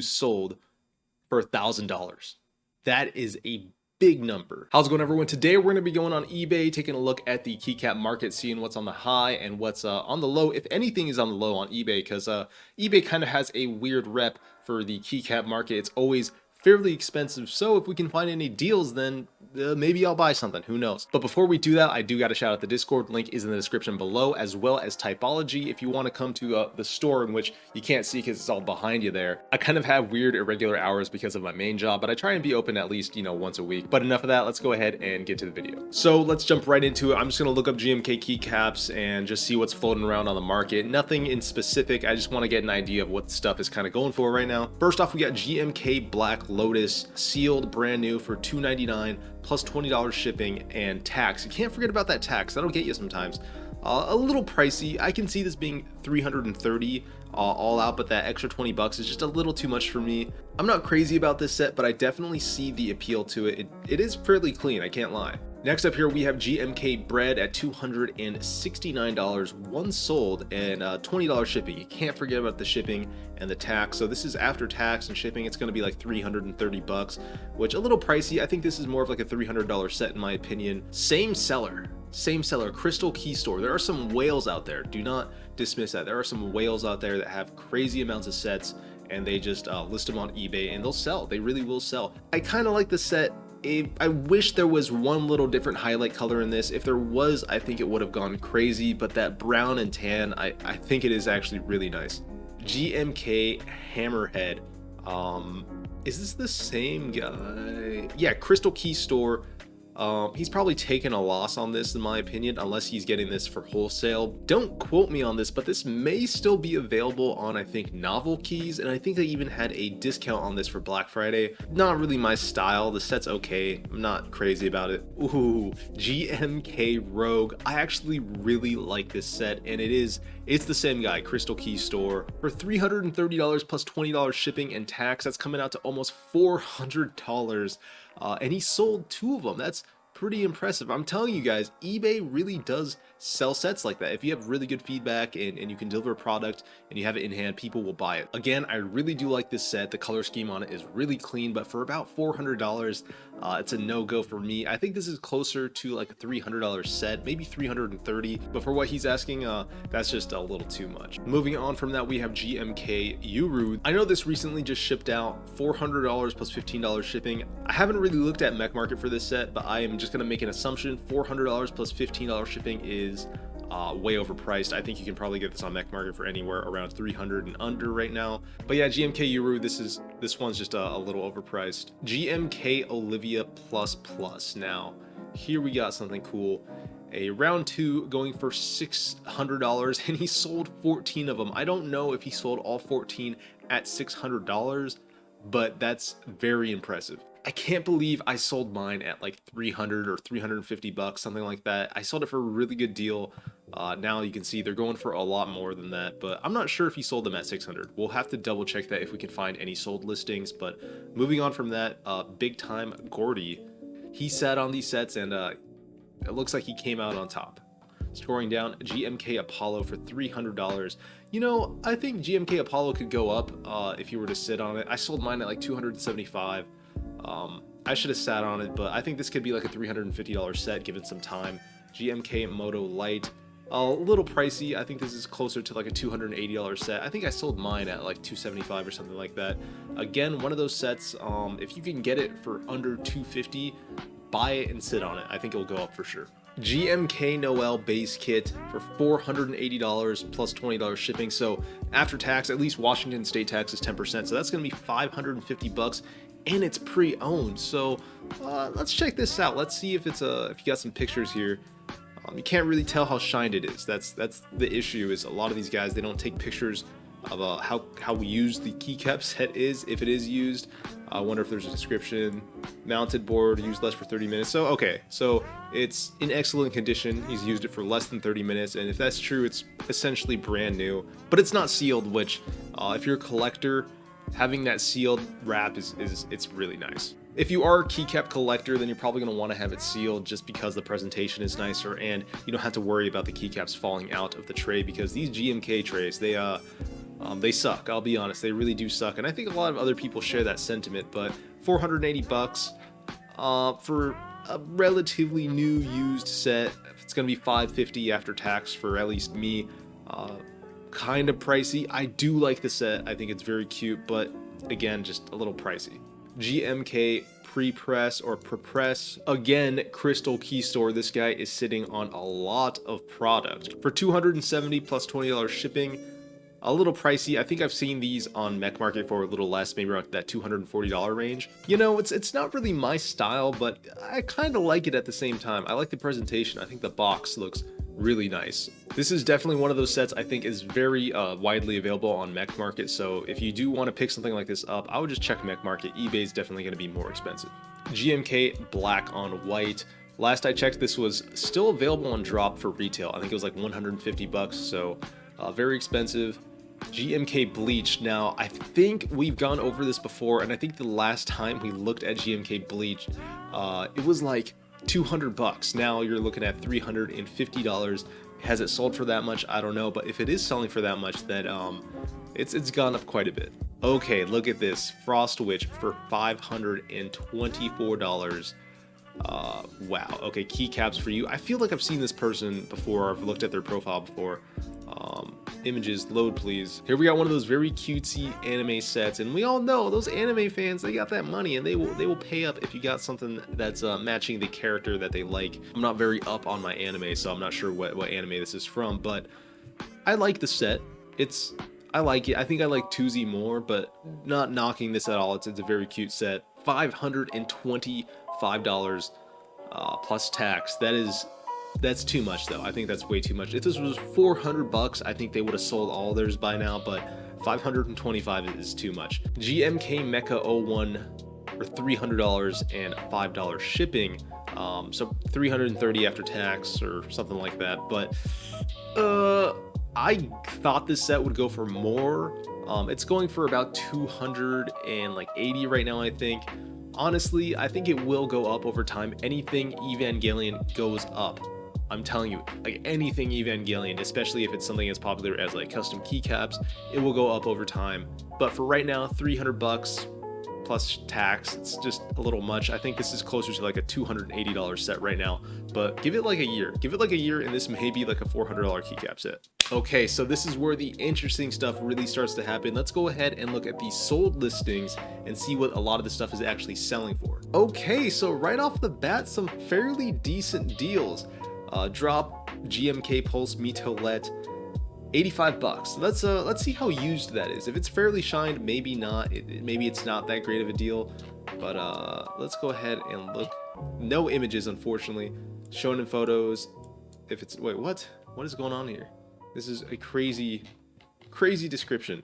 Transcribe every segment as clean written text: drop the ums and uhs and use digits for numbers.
sold for $1,000. That is a big number. How's it going, everyone? Today we're going to be going on eBay, taking a look at the keycap market, seeing what's on the high and what's on the low, if anything is on the low on eBay, because eBay kind of has a weird rep for the keycap market. It's always fairly expensive, so if we can find any deals, then maybe I'll buy something, who knows. But before we do that, I do got to shout out the Discord. Link is in the description below, as well as Typology if you want to come to the store, in which you can't see because it's all behind you there. I kind of have weird irregular hours because of my main job, but I try and be open at least, once a week. But enough of that, let's go ahead and get to the video. So let's jump right into it. I'm just going to look up GMK keycaps and just see what's floating around on the market. Nothing in specific, I just want to get an idea of what stuff is kind of going for right now. First off, we got GMK Black Lotus, sealed, brand new for $299 plus $20 shipping and tax. You can't forget about that tax. That'll get you sometimes. A little pricey. I can see this being $330 all out, but that extra 20 bucks is just a little too much for me. I'm not crazy about this set, but I definitely see the appeal to it. It is fairly clean, I can't lie. Next up here we have GMK bread at $269, one sold, and $20 shipping. You can't forget about the shipping and the tax. So this is after tax and shipping. It's going to be like 330 bucks, which a little pricey. I think this is more of like a $300 set in my opinion. Same seller, Crystal Key Store. There are some whales out there. Do not dismiss that. There are some whales out there that have crazy amounts of sets, and they just list them on eBay and they'll sell. They really will sell. I kind of like the set. I wish there was one little different highlight color in this. If there was, I think it would have gone crazy, but that brown and tan, I think it is actually really nice. GMK Hammerhead. Is this the same guy? Yeah, Crystal Key Store. He's probably taken a loss on this in my opinion, unless he's getting this for wholesale. Don't quote me on this, but this may still be available on, I think, Novel Keys, and I think they even had a discount on this for Black Friday. Not really my style. The set's okay. I'm not crazy about it. Ooh, GMK Rogue. I actually really like this set, and it's the same guy, Crystal Key Store, for $330 plus $20 shipping and tax. That's coming out to almost $400. And he sold two of them. That's pretty impressive. I'm telling you guys, eBay really does sell sets like that. If you have really good feedback and you can deliver a product and you have it in hand, people will buy it. Again, I really do like this set. The color scheme on it is really clean, but for about $400, it's a no-go for me. I think this is closer to like a $300 set, maybe $330, but for what he's asking, that's just a little too much. Moving on from that, we have GMK Uru. I know this recently just shipped out, $400 plus $15 shipping. I haven't really looked at Mech Market for this set, but I am just gonna make an assumption. $400 plus $15 shipping is way overpriced. I think you can probably get this on Mech Market for anywhere around 300 and under right now. But yeah, GMK Uru, this one's just a little overpriced. GMK Olivia Plus. Now here we got something cool. A round two going for $600, and he sold 14 of them. I don't know if he sold all 14 at $600, but that's very impressive. I can't believe I sold mine at like 300 or 350 bucks, something like that. I sold it for a really good deal. Now you can see they're going for a lot more than that, but I'm not sure if he sold them at 600. We'll have to double check that if we can find any sold listings. But moving on from that, Big Time Gordy, he sat on these sets, and it looks like he came out on top. Scoring down GMK Apollo for $300. I think GMK Apollo could go up if you were to sit on it. I sold mine at like 275. I should have sat on it, but I think this could be like a $350 set given some time. GMK Moto Light, a little pricey. I think this is closer to like a $280 set. I think I sold mine at like 275 or something like that. Again, one of those sets, if you can get it for under 250, buy it and sit on it. I think it'll go up for sure. GMK Noel base kit for $480 plus $20 shipping. So after tax, at least Washington state tax is 10%. So that's going to be 550 bucks. And it's pre-owned. So let's check this out. Let's see if it's if you got some pictures here. You can't really tell how shined it is. That's the issue. Is a lot of these guys, they don't take pictures of how we use the keycap set is, if it is used. I wonder if there's a description. Mounted board, used less for 30 minutes. So okay, so it's in excellent condition. He's used it for less than 30 minutes, and if that's true, it's essentially brand new. But it's not sealed, which if you're a collector, having that sealed wrap it's really nice. If you are a keycap collector, then you're probably going to want to have it sealed just because the presentation is nicer and you don't have to worry about the keycaps falling out of the tray, because these GMK trays, They suck, I'll be honest, they really do suck, and I think a lot of other people share that sentiment. But 480 bucks for a relatively new used set, it's gonna be 550 after tax for at least me. Kind of pricey. I do like the set, I think it's very cute, but again, just a little pricey. GMK pre-press or pre-press, again, Crystal Key Store. This guy is sitting on a lot of product for 270 plus $20 shipping. A little pricey. I think I've seen these on Mech Market for a little less, maybe around that $240 range. You know, it's not really my style, but I kind of like it at the same time. I like the presentation. I think the box looks really nice. This is definitely one of those sets I think is very widely available on Mech Market, so if you do want to pick something like this up, I would just check Mech Market. eBay is definitely going to be more expensive. GMK black on white. Last I checked, this was still available on drop for retail. I think it was like 150 bucks, so very expensive. GMK bleach. Now, I think we've gone over this before, and I think the last time we looked at GMK bleach, it was like 200 bucks. Now you're looking at $350. Has it sold for that much? I don't know, but if it is selling for that much, that it's gone up quite a bit. Okay, look at this Frost Witch for $524. Wow. Okay, keycaps for you. I feel like I've seen this person before. I've looked at their profile before. Images, load please. Here we got one of those very cutesy anime sets, and we all know those anime fans, they got that money, and they will pay up if you got something that's matching the character that they like. I'm not very up on my anime, so I'm not sure what anime this is from, but I like the set. I like it. I think I like 2Z more, but not knocking this at all. It's a very cute set. $525 plus tax. That's too much though. I think that's way too much. If this was 400 bucks, I think they would have sold all theirs by now, but 525 is too much. GMK Mecha 01 for $300 and $5 shipping. So 330 after tax or something like that. But I thought this set would go for more. It's going for about 280 right now, I think. Honestly, I think it will go up over time. Anything Evangelion goes up. I'm telling you, like anything Evangelion, especially if it's something as popular as like custom keycaps, it will go up over time. But for right now, 300 bucks plus tax, it's just a little much. I think this is closer to like a $280 set right now, but give it like a year. Give it like a year and this may be like a $400 keycap set. Okay, so this is where the interesting stuff really starts to happen. Let's go ahead and look at the sold listings and see what a lot of the stuff is actually selling for. Okay, so right off the bat, some fairly decent deals. Drop GMK Pulse Mitolet, 85 bucks. Let's see how used that is. If it's fairly shined, maybe not. Maybe it's not that great of a deal, but let's go ahead and look. No images, unfortunately, shown in photos. If it's wait, what is going on here? This is a crazy description.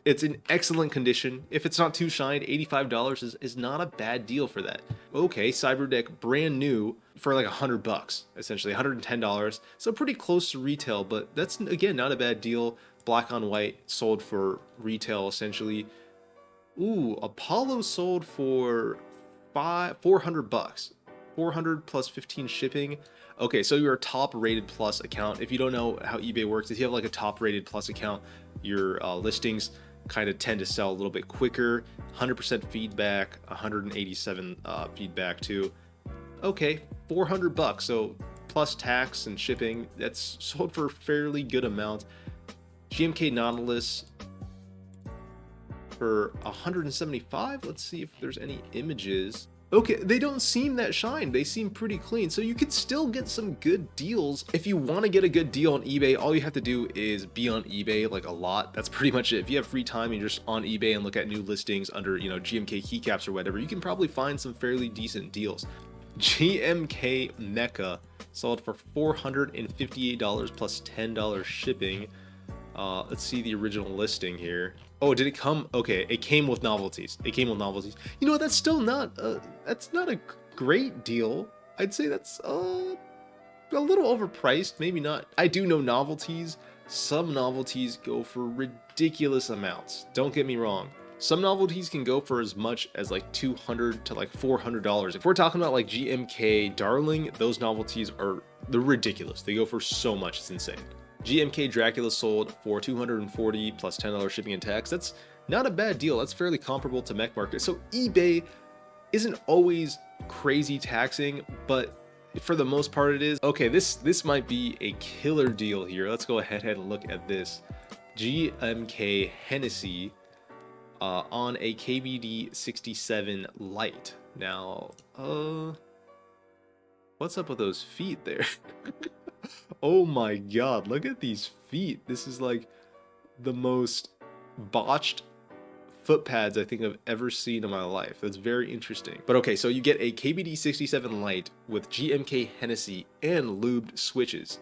It's in excellent condition. If it's not too shined, $85 is not a bad deal for that. Okay, Cyberdeck brand new for like 100 bucks, essentially $110. So pretty close to retail, but that's again not a bad deal. Black on white sold for retail essentially. Ooh, Apollo sold for 400 bucks. 400 plus 15 shipping. Okay, so you're a top rated plus account. If you don't know how eBay works, if you have like a top rated plus account, your listings kind of tend to sell a little bit quicker. 100% feedback, 187 feedback too. Okay, 400 bucks. So plus tax and shipping, that's sold for a fairly good amount. GMK Nautilus for 175. Let's see if there's any images. Okay, they don't seem that shine. They seem pretty clean. So you could still get some good deals. If you want to get a good deal on eBay, all you have to do is be on eBay like a lot. That's pretty much it. If you have free time and you're just on eBay and look at new listings under, you know, GMK keycaps or whatever, you can probably find some fairly decent deals. GMK Mecha sold for $458 plus $10 shipping. Let's see the original listing here. Oh, did it come? Okay, it came with novelties. It came with novelties. You know what? That's still not. That's not a great deal. I'd say that's a little overpriced. Maybe not. I do know novelties. Some novelties go for ridiculous amounts. Don't get me wrong. Some novelties can go for as much as like $200 to like $400. If we're talking about like GMK Darling, those novelties they're ridiculous. They go for so much. It's insane. GMK Dracula sold for $240 plus $10 shipping and tax. That's not a bad deal. That's fairly comparable to Mech Market. So eBay isn't always crazy taxing, but for the most part it is. Okay, this might be a killer deal here. Let's go ahead and look at this. GMK Hennessy on a KBD 67 light. Now, what's up with those feet there? Oh my god, look at these feet. This is like the most botched foot pads I think I've ever seen in my life. That's very interesting. But okay, so you get a KBD 67 light with GMK Hennessy and lubed switches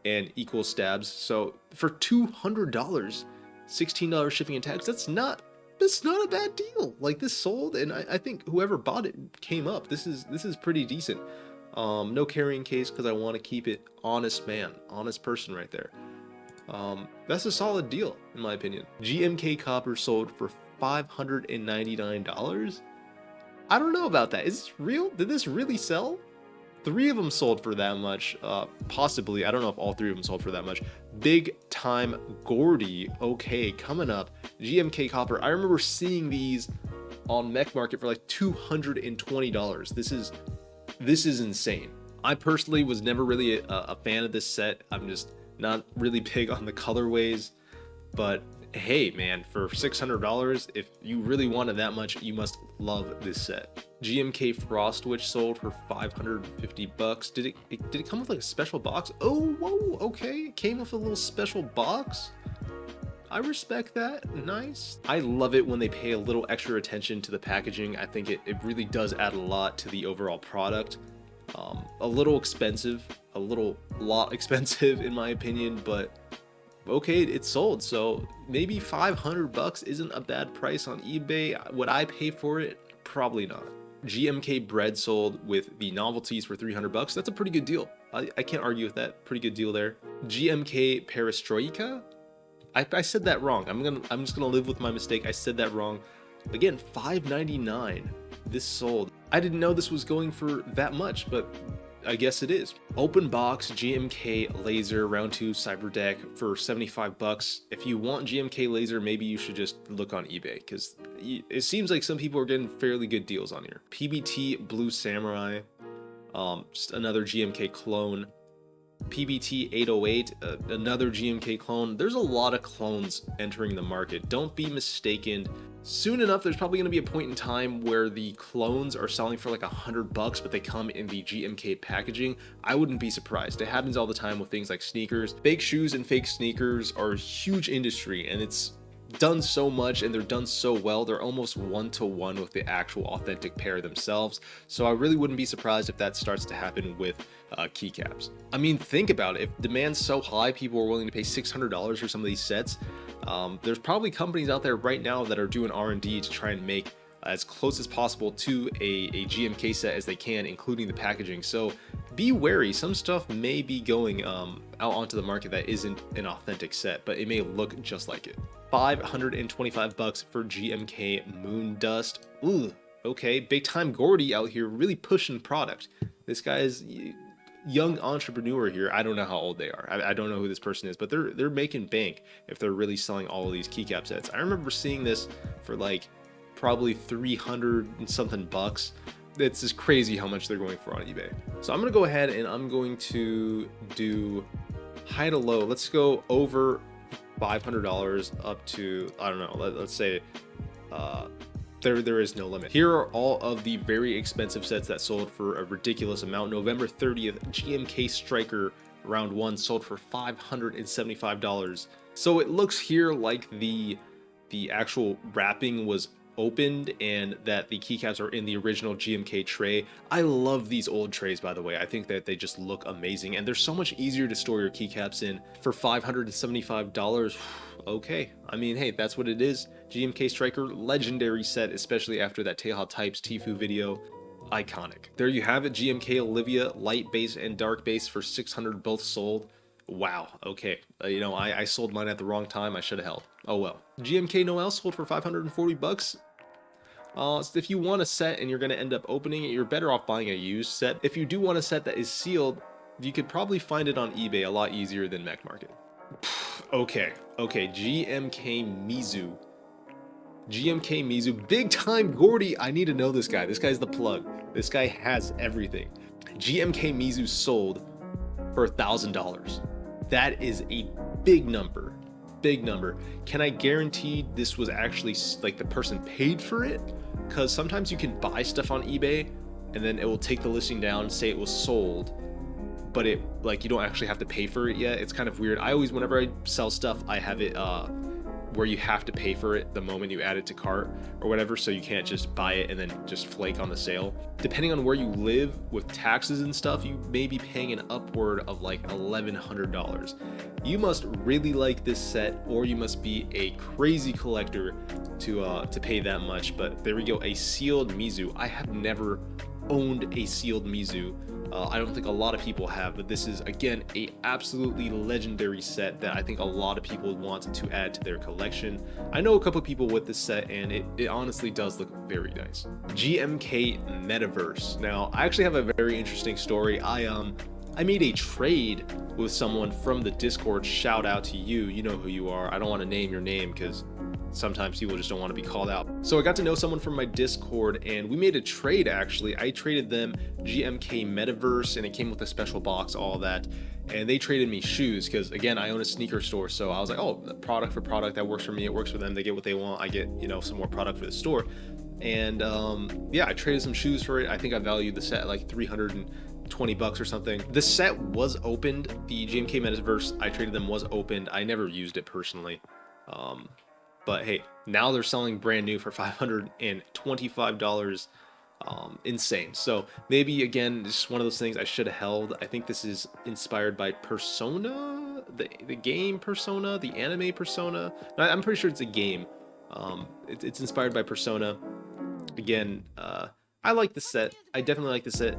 and equal stabs. So for $200, $16 shipping and tax, that's not a bad deal. Like, this sold, and I think whoever bought it came up. This is pretty decent. No carrying case because I want to keep it honest person right there. That's a solid deal in my opinion. GMK copper sold for $599. I don't know about that. Is this real? Did this really sell? 3 of them sold for that much. Possibly. I don't know if all 3 of them sold for that much. Big Time Gordy. Okay, coming up. GMK copper. I remember seeing these on Mech Market for like $220. This is insane. I personally was never really a fan of this set. I'm just not really big on the colorways, but hey man, for $600, if you really wanted that much, you must love this set. GMK Frost Witch sold for $550. Did it come with like a special box? Oh, whoa, okay, it came with a little special box. I respect that. Nice. I love it when they pay a little extra attention to the packaging. I think it really does add a lot to the overall product. A little expensive, a lot expensive in my opinion, but okay, it sold. So maybe $500 isn't a bad price on eBay. Would I pay for it? Probably not. GMK bread sold with the novelties for $300. That's a pretty good deal. I can't argue with that. Pretty good deal there. GMK Perestroika. I said that wrong. I'm just gonna live with my mistake. I said that wrong. Again, $5.99. This sold. I didn't know this was going for that much, but I guess it is. Open box GMK laser round 2 cyber deck for $75. If you want GMK laser, maybe you should just look on eBay because it seems like some people are getting fairly good deals on here. PBT Blue Samurai, just another GMK clone. PBT 808, another GMK clone. There's a lot of clones entering the market. Don't be mistaken. Soon enough, there's probably going to be a point in time where the clones are selling for like $100, but they come in the GMK packaging. I wouldn't be surprised. It happens all the time with things like sneakers. Fake shoes and fake sneakers are a huge industry, and it's done so much and they're done so well. They're almost one-to-one with the actual authentic pair themselves. So I really wouldn't be surprised if that starts to happen with keycaps. I mean, think about it. If demand's so high, people are willing to pay $600 for some of these sets. There's probably companies out there right now that are doing R&D to try and make as close as possible to a GMK set as they can, including the packaging. So be wary. Some stuff may be going out onto the market that isn't an authentic set, but it may look just like it. $525 for GMK Moon Dust. Ooh, okay, Big Time Gordy out here really pushing product. This guy is young entrepreneur here. I don't know how old they are. I don't know who this person is, but they're making bank if they're really selling all of these keycap sets. I remember seeing this for like probably 300 and something bucks. It's just crazy how much they're going for on eBay. So I'm gonna go ahead and I'm going to do high to low. Let's go over $500 up to, I don't know, let's say there is no limit. Here are all of the very expensive sets that sold for a ridiculous amount. November 30th, GMK Striker round 1 sold for $575. So it looks here like the actual wrapping was opened and that the keycaps are in the original GMK tray. I love these old trays, by the way. I think that they just look amazing and they're so much easier to store your keycaps in. For $575, okay, I mean, hey, that's what it is. GMK Striker, legendary set, especially after that Teha Types Tfue video. Iconic. There you have it, GMK Olivia, light base and dark base for $600, both sold. Wow, okay, you know, I sold mine at the wrong time. I should have held. Oh well. GMK Noel sold for $540. If you want a set and you're going to end up opening it, you're better off buying a used set. If you do want a set that is sealed, you could probably find it on eBay a lot easier than Mech Market. Okay, okay, GMK Mizu, big time Gordy. I need to know this guy. This guy's the plug. This guy has everything. GMK Mizu sold for $1,000. That is a big number. Big number. Can I guarantee this was actually like the person paid for it? Because sometimes you can buy stuff on eBay and then it will take the listing down, say it was sold, but it like you don't actually have to pay for it yet. It's kind of weird. I always, whenever I sell stuff, I have it where you have to pay for it the moment you add it to cart or whatever, so you can't just buy it and then just flake on the sale. Depending on where you live with taxes and stuff, you may be paying an upward of like $1,100. You must really like this set, or you must be a crazy collector to pay that much. But there we go, a sealed Mizu. I have never owned a sealed Mizu. I don't think a lot of people have, but this is again a absolutely legendary set that I think a lot of people want to add to their collection. I know a couple of people with this set, and it honestly does look very nice. GMK Metaverse. Now, I actually have a very interesting story. I made a trade with someone from the Discord. Shout out to you. You know who you are. I don't want to name your name because sometimes people just don't want to be called out. So I got to know someone from my Discord and we made a trade. Actually, I traded them GMK Metaverse and it came with a special box, all that. And they traded me shoes because, again, I own a sneaker store. So I was like, oh, product for product, that works for me. It works for them. They get what they want. I get, you know, some more product for the store. And yeah, I traded some shoes for it. I think I valued the set at like $320 or something. The set was opened. The GMK Metaverse, I traded them, was opened. I never used it personally. But hey, now they're selling brand new for $525. Insane. So maybe again, it's one of those things I should have held. I think this is inspired by Persona, the game Persona, the anime Persona. I'm pretty sure it's a game. It's inspired by Persona. Again, I like the set. I definitely like the set.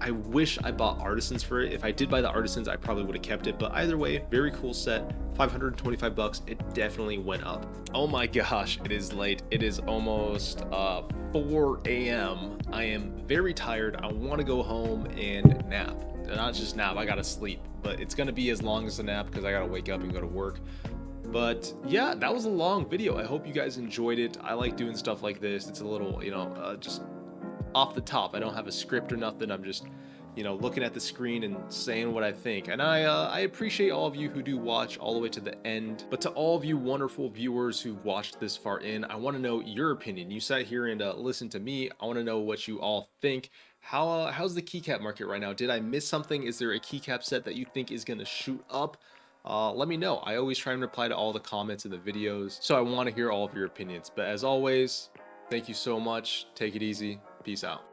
I wish I bought artisans for it. If I did buy the artisans, I probably would have kept it. But either way, very cool set. $525. It definitely went up. Oh my gosh, it is late. It is almost 4 a.m. I am very tired. I want to go home and nap. Not just nap, I gotta sleep. But it's gonna be as long as a nap because I gotta wake up and go to work. But yeah, that was a long video. I hope you guys enjoyed it. I like doing stuff like this. It's a little, you know, just off the top. I don't have a script or nothing. I'm just, you know, looking at the screen and saying what I think. And I appreciate all of you who do watch all the way to the end. But to all of you wonderful viewers who've watched this far in, I want to know your opinion. You sat here and listened to me. I want to know what you all think. How's the keycap market right now? Did I miss something? Is there a keycap set that you think is going to shoot up? Let me know. I always try and reply to all the comments in the videos, so I want to hear all of your opinions. But as always, thank you so much. Take it easy. Peace out.